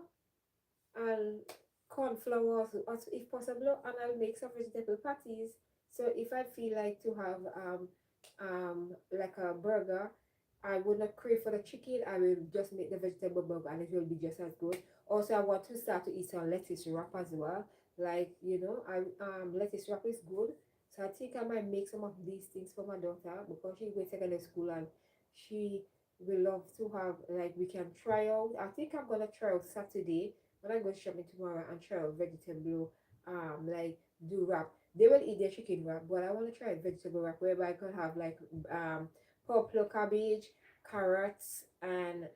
and corn flour also if possible, and I'll make some vegetable patties. So if I feel like to have like a burger, I would not crave for the chicken. I will just make the vegetable burger and it will be just as good. Also, I want to start to eat some lettuce wrap as well. Like I lettuce wrap is good. So I think I might make some of these things for my daughter because she's going to secondary school and she will love to have like we can try out. I think I'm gonna try out Saturday when I go shopping tomorrow and try out vegetable like do wrap. They will eat their chicken wrap, but I want to try a vegetable wrap whereby I could have like purple cabbage, carrots, and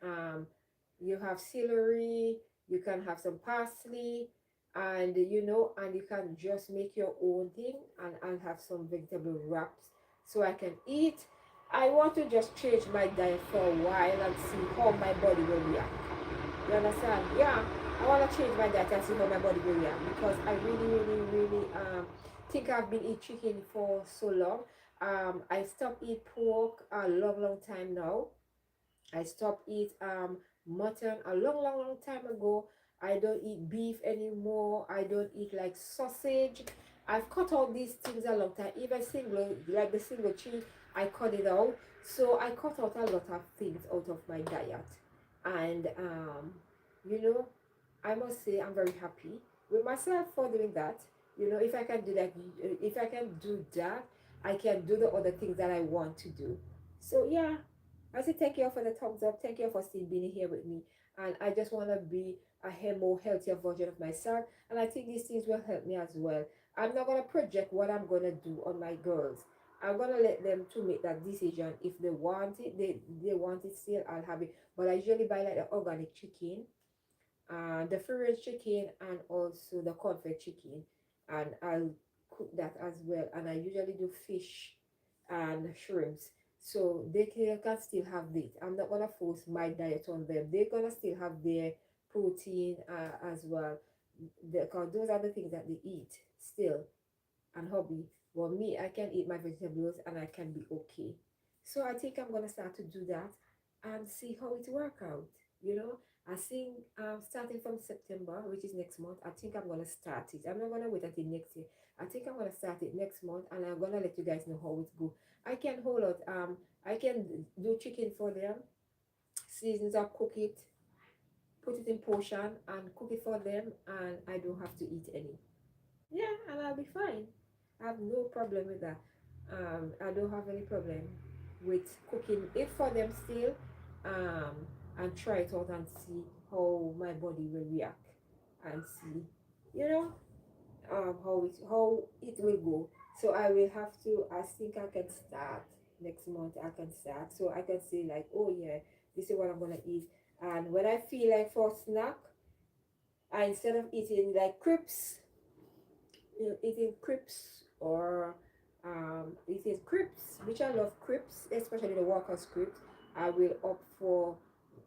you have celery. You can have some parsley, and and you can just make your own thing and have some vegetable wraps so I can eat. I want to just change my diet for a while and see how my body will react. You understand? Yeah, I want to change my diet and see how my body will react because I really, really, really think I've been eating chicken for so long. I stopped eat pork a long, long time now. I stopped eat mutton a long, long, long time ago. I don't eat beef anymore. I don't eat like sausage. I've cut out these things a long time. Even single, like the single cheese, I cut it out. So I cut out a lot of things out of my diet. And you know, I must say I'm very happy with myself for doing that. You know, if I can do that, if I can do that, I can do the other things that I want to do. So yeah, I say thank you for the thumbs up. Thank you for still being here with me. And I just want to be a more healthier version of myself. And I think these things will help me as well. I'm not gonna project what I'm gonna do on my girls. I'm gonna let them to make that decision. If they want it, they want it still, I'll have it. But I usually buy like the organic chicken, the free range chicken, and also the comfort chicken, and I'll cook that as well. And I usually do fish and shrimps, so can still have it. I'm not gonna force my diet on them. They're gonna still have their protein as well, because those are the things that they eat still and hobby. Well, me, I can eat my vegetables and I can be okay. So I think I'm gonna start to do that and see how it work out. You know, I think starting from September, which is next month, I think I'm gonna start it. I'm not gonna wait until next year. I think I'm gonna start it next month, and I'm gonna let you guys know how it go. I can hold out. I can do chicken for them, seasons up, cook it, put it in portion, and cook it for them, and I don't have to eat any. Yeah, and I'll be fine. I have no problem with that. I don't have any problem with cooking it for them still, um, and try it out and see how my body will react and see, you know, how it will go. So I will have to. I think I can start next month. I can start, so I can say like, oh yeah, this is what I'm gonna eat. And when I feel like for snack, I instead of eating like crepes, eating crepes or eating crepes, which I love crepes, especially the workers crepes. I will opt for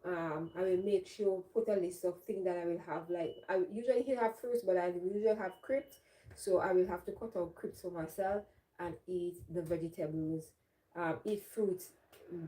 I will make sure put a list of things that I will have. Like I usually have fruits, but I usually have crepes, so I will have to cut out crepes for myself and eat the vegetables. Eat fruits,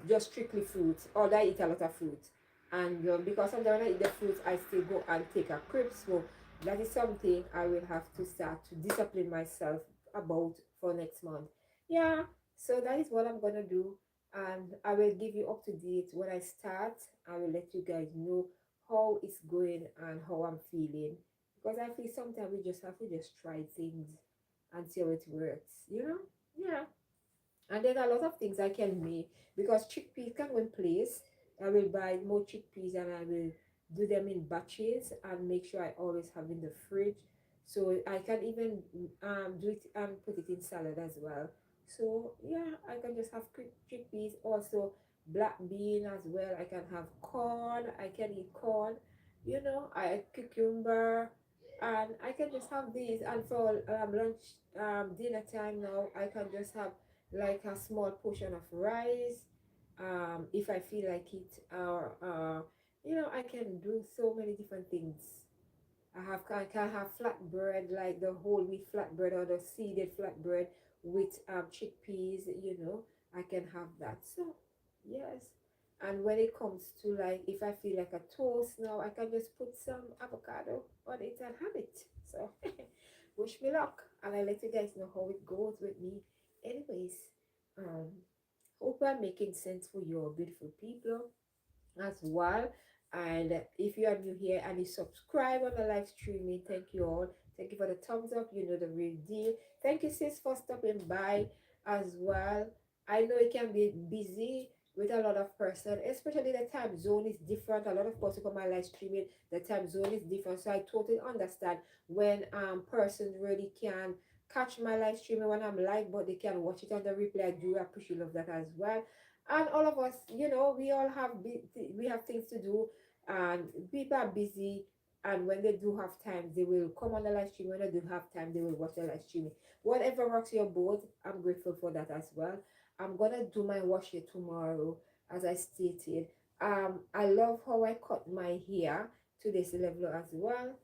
just strictly fruits, or I eat a lot of fruits. And because sometimes when I eat the fruits, I still go and take a crepes. So that is something I will have to start to discipline myself about for next month. Yeah, so that is what I'm gonna do, and I will give you up to date when I start. I will let you guys know how it's going and how I'm feeling, because I feel sometimes we just have to just try things and see how it works, you know? Yeah. And then a lot of things I can make because chickpeas can go in place. I will buy more chickpeas and I will do them in batches and make sure I always have in the fridge. So I can even do it and put it in salad as well. So yeah, I can just have chickpeas, also black bean as well. I can have corn. I can eat corn. You know, I cucumber, and I can just have these. And for lunch, dinner time now, I can just have like a small portion of rice, if I feel like it, or you know, I can do so many different things. I can have flatbread, like the whole wheat flatbread or the seeded flatbread with chickpeas, you know. I can have that. So yes. And when it comes to like if I feel like a toast now, I can just put some avocado on it and have it. So wish me luck, and I let you guys know how it goes with me. Anyways, um hope I'm making sense for your beautiful people as well. And if you are new here and you subscribe on the live streaming, thank you all. Thank you for the thumbs up. You know the real deal. Thank you, sis, for stopping by as well. I know it can be busy with a lot of person, especially the time zone is different. A lot of people come my live streaming, the time zone is different. So I totally understand when persons really can catch my live streaming when I'm live, but they can watch it on the replay. I do appreciate love that as well. And all of us, you know, we all have we have things to do, and people are busy, and when they do have time they will come on the live stream. When they do have time they will watch the live streaming. Whatever rocks your boat, I'm grateful for that as well. I'm gonna do my wash it tomorrow, as I stated. I love how I cut my hair to this level as well.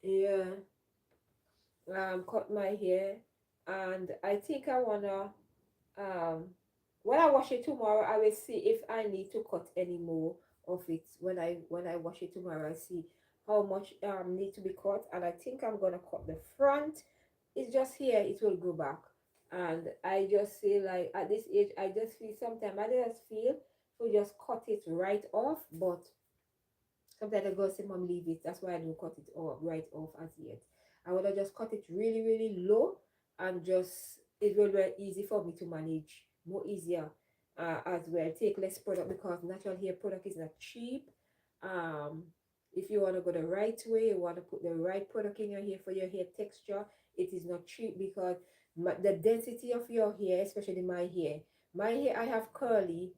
Yeah, cut my hair, and I think I wanna um when I wash it tomorrow, I will see if I need to cut any more of it. When I wash it tomorrow, I see how much need to be cut, and I think I'm gonna cut the front. It's just here, it will go back. And I just feel like at this age, I just feel sometimes I just feel to just cut it right off, but sometimes I go say, Mom, leave it. That's why I don't cut it off right off as yet. I would have just cut it really, really low, and just it will be easy for me to manage, more easier as well. Take less product because natural hair product is not cheap. Um, if you want to go the right way, you want to put the right product in your hair for your hair texture, it is not cheap because the density of your hair, especially my hair, I have curly,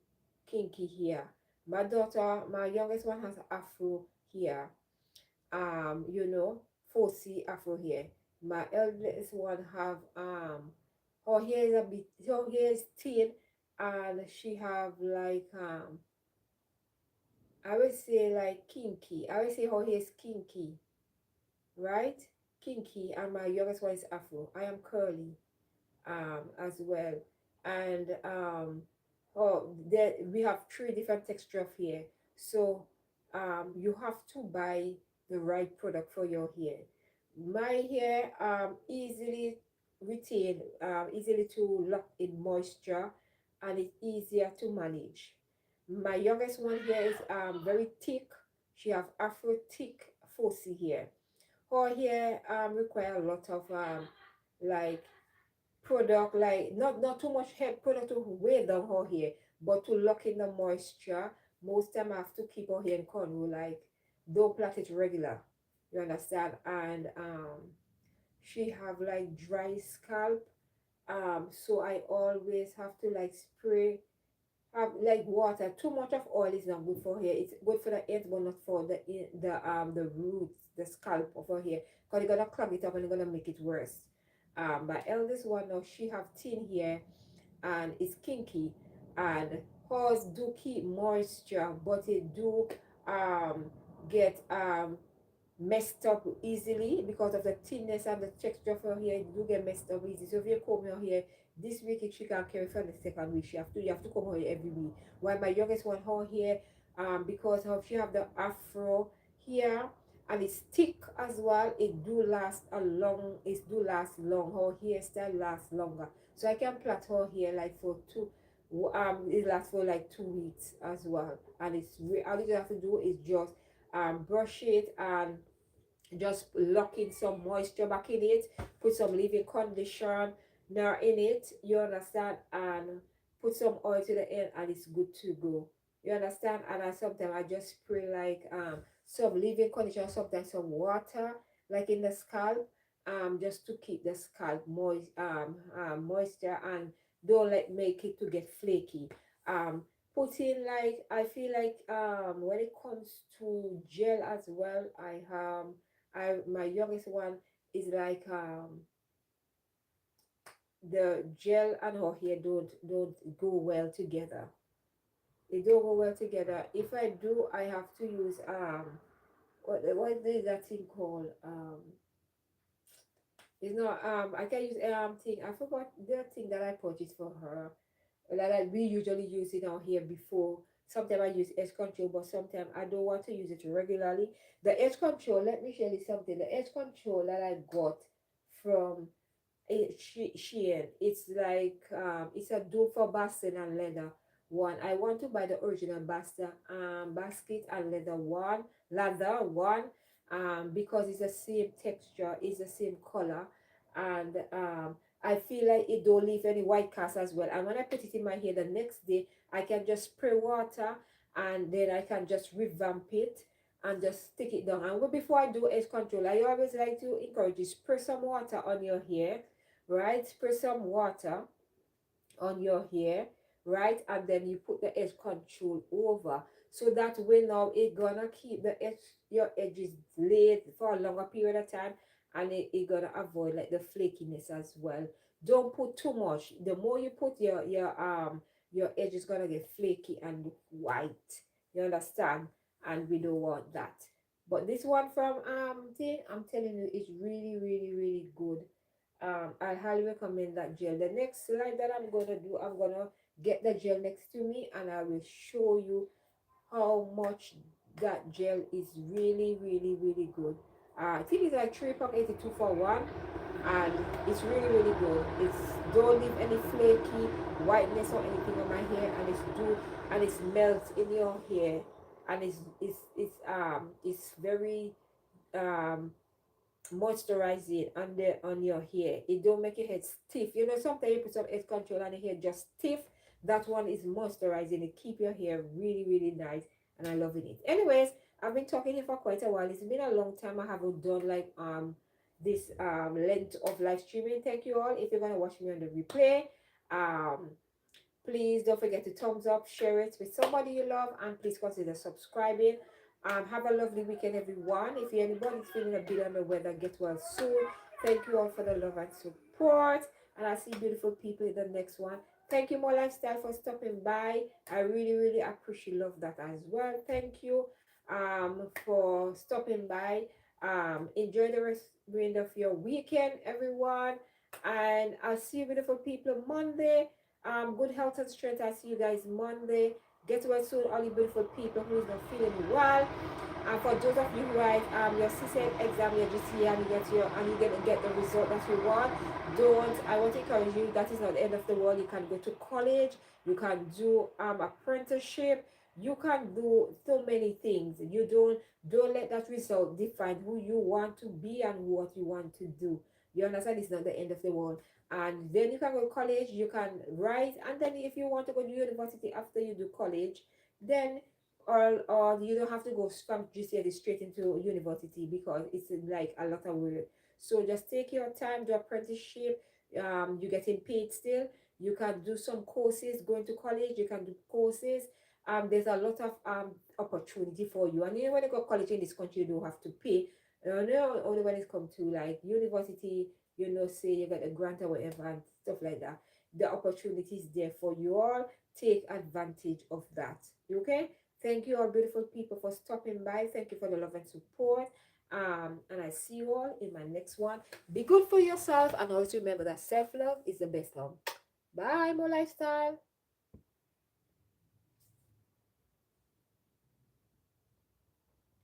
kinky hair. My daughter, my youngest one has afro hair. You know, 4C afro hair. My eldest one have her hair is a bit, her hair is thin, and she have like I would say like kinky. I would say her hair is kinky, right? Kinky, and my youngest one is afro. I am curly as well. And there we have three different texture of hair. So you have to buy the right product for your hair. My hair easily retain, easily to lock in moisture, and it's easier to manage. My youngest one here is very thick. She have afro thick fussy hair. Her hair require a lot of like product, like not too much hair product to weigh down her hair, but to lock in the moisture. Most time I have to keep her hair in control, like don't plait it regular, you understand. And she have like dry scalp, so I always have to like spray, have like water. Too much of oil is not good for hair. It's good for the ends, but not for the roots, the scalp of her hair, because you're gonna clog it up and you're gonna make it worse. My eldest one now, she have thin hair and it's kinky, and hers do keep moisture, but it do um get messed up easily because of the thinness and the texture of her hair. It do get messed up easy. So if you comb your hair this week, if she can carry for the second week, you have to comb her hair every week. While my youngest one, her hair, because of she have the afro here, and it's thick as well, it do last long. Her hairstyle lasts longer. So I can plait her hair like for it lasts for like 2 weeks as well. And all you have to do is just brush it and just lock in some moisture back in it, put some leave-in conditioner in it, you understand, and put some oil to the end, and it's good to go, you understand. And I sometimes I just spray like some leave-in conditioner, sometimes some water like in the scalp, just to keep the scalp moisture, and don't let make it to get flaky. Put in like, I feel like when it comes to gel as well, I my youngest one is like the gel and her hair don't go well together. They don't go well together. If I do, I have to use what is that thing called? It's not I can use thing. I forgot the thing that I purchased for her that we usually use in our hair before. Sometimes I use edge control, but sometimes I don't want to use it regularly. The edge control, let me show you something. The edge control that I got from Shein, it's like it's a dupe for basket and leather one. I want to buy the original basket and leather one, because it's the same texture, it's the same color, and I feel like it don't leave any white cast as well. And when I put it in my hair the next day, I can just spray water, and then I can just revamp it and just stick it down. And before I do edge control, I always like to encourage you, spray some water on your hair, right? Spray some water on your hair, right? And then you put the edge control over, so that way now it gonna keep your edges laid for a longer period of time, and it gonna avoid like the flakiness as well. Don't put too much. The more you put, your edge is gonna get flaky and look white, you understand, and we don't want that. But this one from thing, I'm telling you, it's really, really, really good. I highly recommend that gel. The next slide that I'm gonna do, I'm gonna get the gel next to me, and I will show you how much that gel is really, really, really good. I think it's like 3 pound 82 for one, and it's really, really good. It's don't leave any flaky whiteness or anything on my hair, and it melts in your hair, and it's very um moisturizing on your hair. It don't make your head stiff. You know, sometimes you put some head control on your hair just stiff. That one is moisturizing. It keep your hair really, really nice, and I loving it. Anyways, I've been talking here for quite a while. It's been a long time I haven't done like this length of live streaming. Thank you all. If you're gonna watch me on the replay, um please don't forget to thumbs up, share it with somebody you love, and please consider subscribing. Have a lovely weekend, everyone. If anybody's feeling a bit under the weather, get well soon. Thank you all for the love and support, and I'll see beautiful people in the next one. Thank you, More Lifestyle, for stopping by. I really, really appreciate love that as well. Thank you for stopping by. Enjoy the rest of your weekend, everyone, and I'll see you beautiful people Monday. Good health and strength. I see you guys Monday. Get well soon, all you beautiful people who is not feeling well. And for those of you who write your CSET exam, your GCE, and you get the result that you want, don't. I want to encourage you. That is not the end of the world. You can go to college. You can do apprenticeship. You can do so many things. You don't let that result define who you want to be and what you want to do. You understand? It's not the end of the world. And then you can go to college, you can write, and then if you want to go to university after you do college, then or you don't have to go from GCSE straight into university because it's like a lot of work. So just take your time, do apprenticeship. You're getting paid still. You can do some courses. Going to college, you can do courses. There's a lot of opportunity for you. And you know, when you go to college in this country, you don't have to pay. No, only when it comes to like university, you know, say you get a grant or whatever and stuff like that. The opportunity is there for you all. Take advantage of that. Okay? Thank you all beautiful people for stopping by. Thank you for the love and support. And I see you all in my next one. Be good for yourself and always remember that self-love is the best love. Bye, more lifestyle.